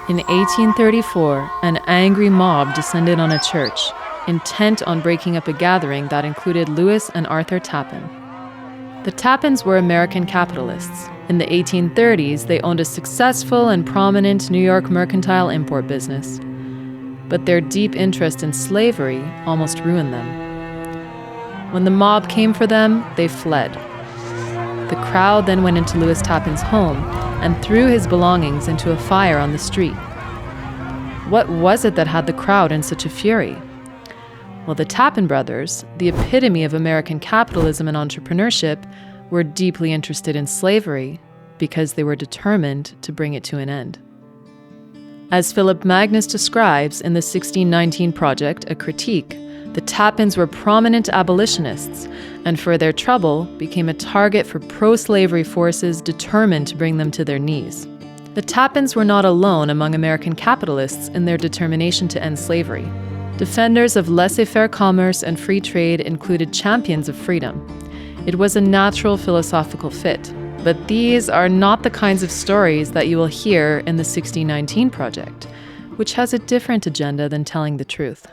In 1834, an angry mob descended on a church, intent on breaking up a gathering that included Lewis and Arthur Tappan. The Tappans were American capitalists. In the 1830s, they owned a successful and prominent New York mercantile import business. But their deep interest in slavery almost ruined them. When the mob came for them, they fled. The crowd then went into Lewis Tappan's home and threw his belongings into a fire on the street. What was it that had the crowd in such a fury? Well, the Tappan Brothers, the epitome of American capitalism and entrepreneurship, were deeply interested in slavery because they were determined to bring it to an end. As Philip Magnus describes in the 1619 Project, A Critique, the Tappans were prominent abolitionists, and for their trouble became a target for pro-slavery forces determined to bring them to their knees. The Tappans were not alone among American capitalists in their determination to end slavery. Defenders of laissez-faire commerce and free trade included champions of freedom. It was a natural philosophical fit. But these are not the kinds of stories that you will hear in the 1619 Project, which has a different agenda than telling the truth.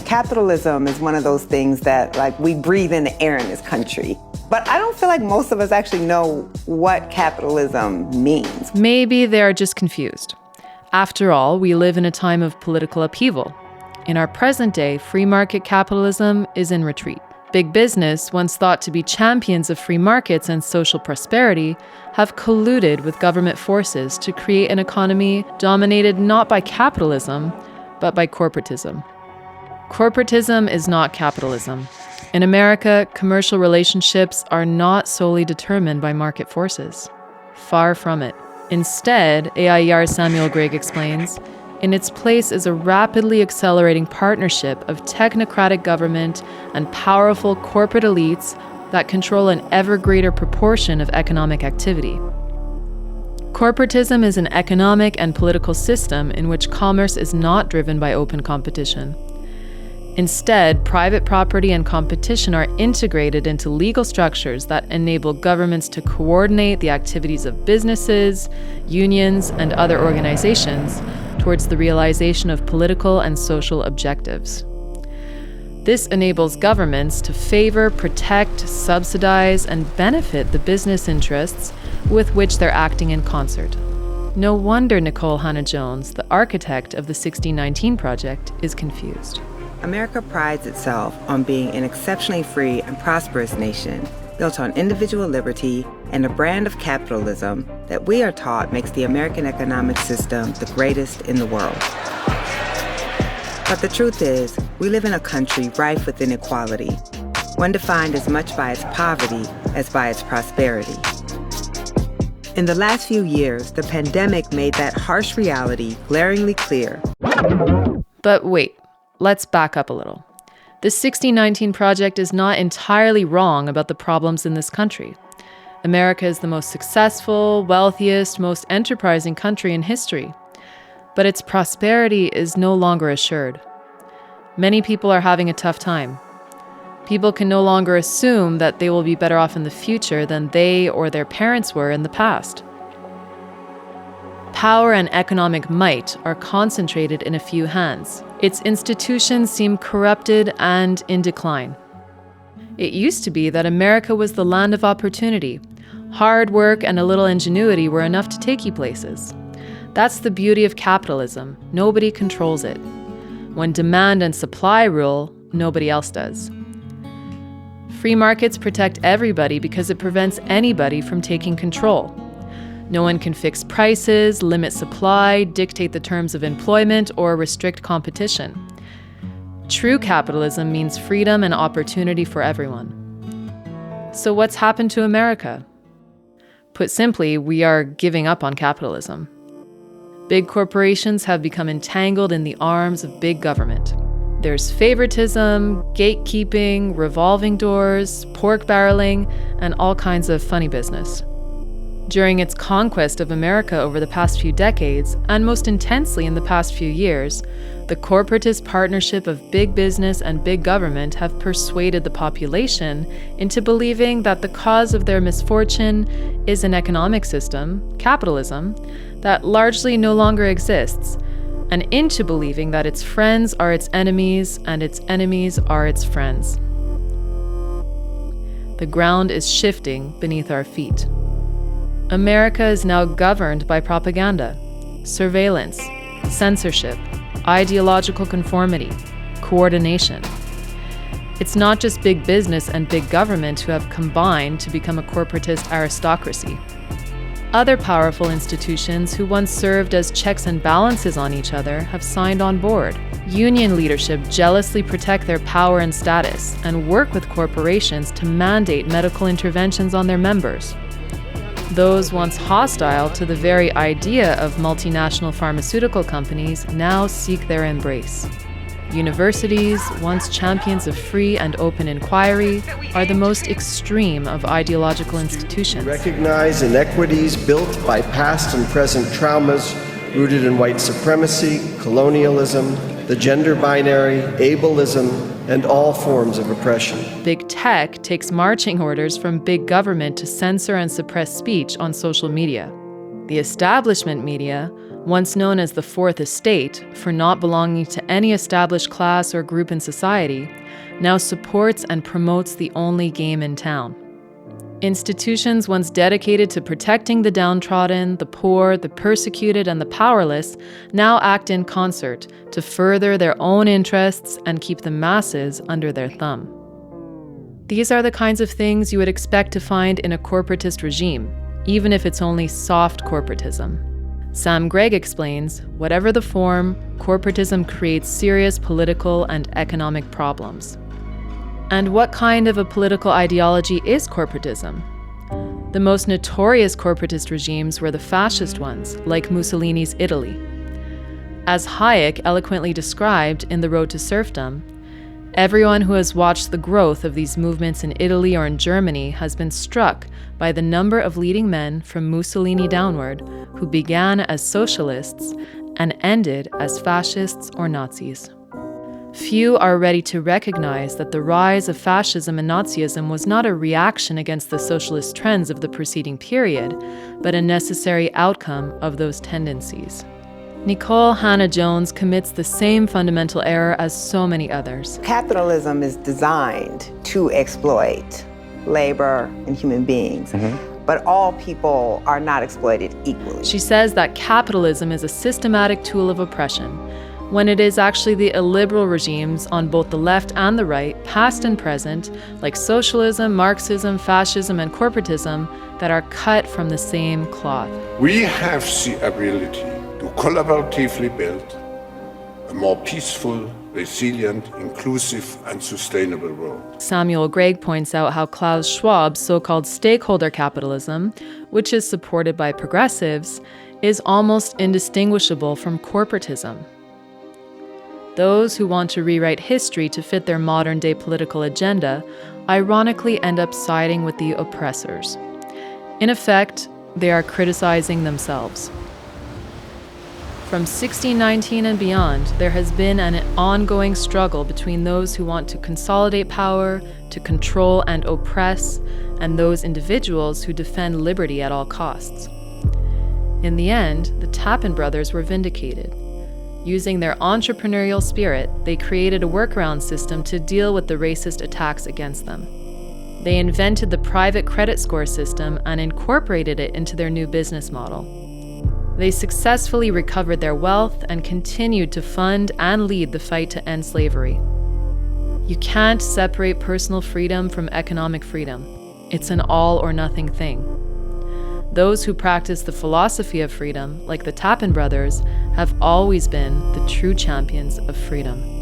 Capitalism is one of those things that, we breathe in the air in this country. But I don't feel like most of us actually know what capitalism means. Maybe they are just confused. After all, we live in a time of political upheaval. In our present day, free market capitalism is in retreat. Big business, once thought to be champions of free markets and social prosperity, have colluded with government forces to create an economy dominated not by capitalism, but by corporatism. Corporatism is not capitalism. In America, commercial relationships are not solely determined by market forces. Far from it. Instead, AIER's Samuel Gregg explains, in its place is a rapidly accelerating partnership of technocratic government and powerful corporate elites that control an ever greater proportion of economic activity. Corporatism is an economic and political system in which commerce is not driven by open competition. Instead, private property and competition are integrated into legal structures that enable governments to coordinate the activities of businesses, unions, and other organizations towards the realization of political and social objectives. This enables governments to favor, protect, subsidize, and benefit the business interests with which they're acting in concert. No wonder Nicole Hannah-Jones, the architect of the 1619 Project, is confused. America prides itself on being an exceptionally free and prosperous nation, built on individual liberty and a brand of capitalism that we are taught makes the American economic system the greatest in the world. But the truth is, we live in a country rife with inequality, one defined as much by its poverty as by its prosperity. In the last few years, the pandemic made that harsh reality glaringly clear. But wait. Let's back up a little. The 1619 Project is not entirely wrong about the problems in this country. America is the most successful, wealthiest, most enterprising country in history. But its prosperity is no longer assured. Many people are having a tough time. People can no longer assume that they will be better off in the future than they or their parents were in the past. Power and economic might are concentrated in a few hands. Its institutions seem corrupted and in decline. It used to be that America was the land of opportunity. Hard work and a little ingenuity were enough to take you places. That's the beauty of capitalism. Nobody controls it. When demand and supply rule, nobody else does. Free markets protect everybody because it prevents anybody from taking control. No one can fix prices, limit supply, dictate the terms of employment, or restrict competition. True capitalism means freedom and opportunity for everyone. So what's happened to America? Put simply, we are giving up on capitalism. Big corporations have become entangled in the arms of big government. There's favoritism, gatekeeping, revolving doors, pork barreling, and all kinds of funny business. During its conquest of America over the past few decades, and most intensely in the past few years, the corporatist partnership of big business and big government have persuaded the population into believing that the cause of their misfortune is an economic system, capitalism, that largely no longer exists, and into believing that its friends are its enemies and its enemies are its friends. The ground is shifting beneath our feet. America is now governed by propaganda, surveillance, censorship, ideological conformity, coordination. It's not just big business and big government who have combined to become a corporatist aristocracy. Other powerful institutions who once served as checks and balances on each other have signed on board. Union leadership jealously protect their power and status and work with corporations to mandate medical interventions on their members. Those once hostile to the very idea of multinational pharmaceutical companies now seek their embrace. Universities, once champions of free and open inquiry, are the most extreme of ideological institutions. Recognize inequities built by past and present traumas rooted in white supremacy, colonialism, the gender binary, ableism, and all forms of oppression. Big tech takes marching orders from big government to censor and suppress speech on social media. The establishment media, once known as the Fourth Estate for not belonging to any established class or group in society, now supports and promotes the only game in town. Institutions once dedicated to protecting the downtrodden, the poor, the persecuted, and the powerless now act in concert to further their own interests and keep the masses under their thumb. These are the kinds of things you would expect to find in a corporatist regime, even if it's only soft corporatism. Sam Gregg explains, whatever the form, corporatism creates serious political and economic problems. And what kind of a political ideology is corporatism? The most notorious corporatist regimes were the fascist ones, like Mussolini's Italy. As Hayek eloquently described in The Road to Serfdom, everyone who has watched the growth of these movements in Italy or in Germany has been struck by the number of leading men from Mussolini downward who began as socialists and ended as fascists or Nazis. Few are ready to recognize that the rise of fascism and Nazism was not a reaction against the socialist trends of the preceding period, but a necessary outcome of those tendencies. Nicole Hannah-Jones commits the same fundamental error as so many others. Capitalism is designed to exploit labor and human beings. But all people are not exploited equally. She says that capitalism is a systematic tool of oppression, when it is actually the illiberal regimes on both the left and the right, past and present, like socialism, Marxism, fascism, and corporatism, that are cut from the same cloth. We have the ability to collaboratively build a more peaceful, resilient, inclusive, and sustainable world. Samuel Gregg points out how Klaus Schwab's so-called stakeholder capitalism, which is supported by progressives, is almost indistinguishable from corporatism. Those who want to rewrite history to fit their modern-day political agenda ironically end up siding with the oppressors. In effect, they are criticizing themselves. From 1619 and beyond, there has been an ongoing struggle between those who want to consolidate power, to control and oppress, and those individuals who defend liberty at all costs. In the end, the Tappan Brothers were vindicated. Using their entrepreneurial spirit, they created a workaround system to deal with the racist attacks against them. They invented the private credit score system and incorporated it into their new business model. They successfully recovered their wealth and continued to fund and lead the fight to end slavery. You can't separate personal freedom from economic freedom. It's an all or nothing thing. Those who practice the philosophy of freedom, like the Tappan Brothers, have always been the true champions of freedom.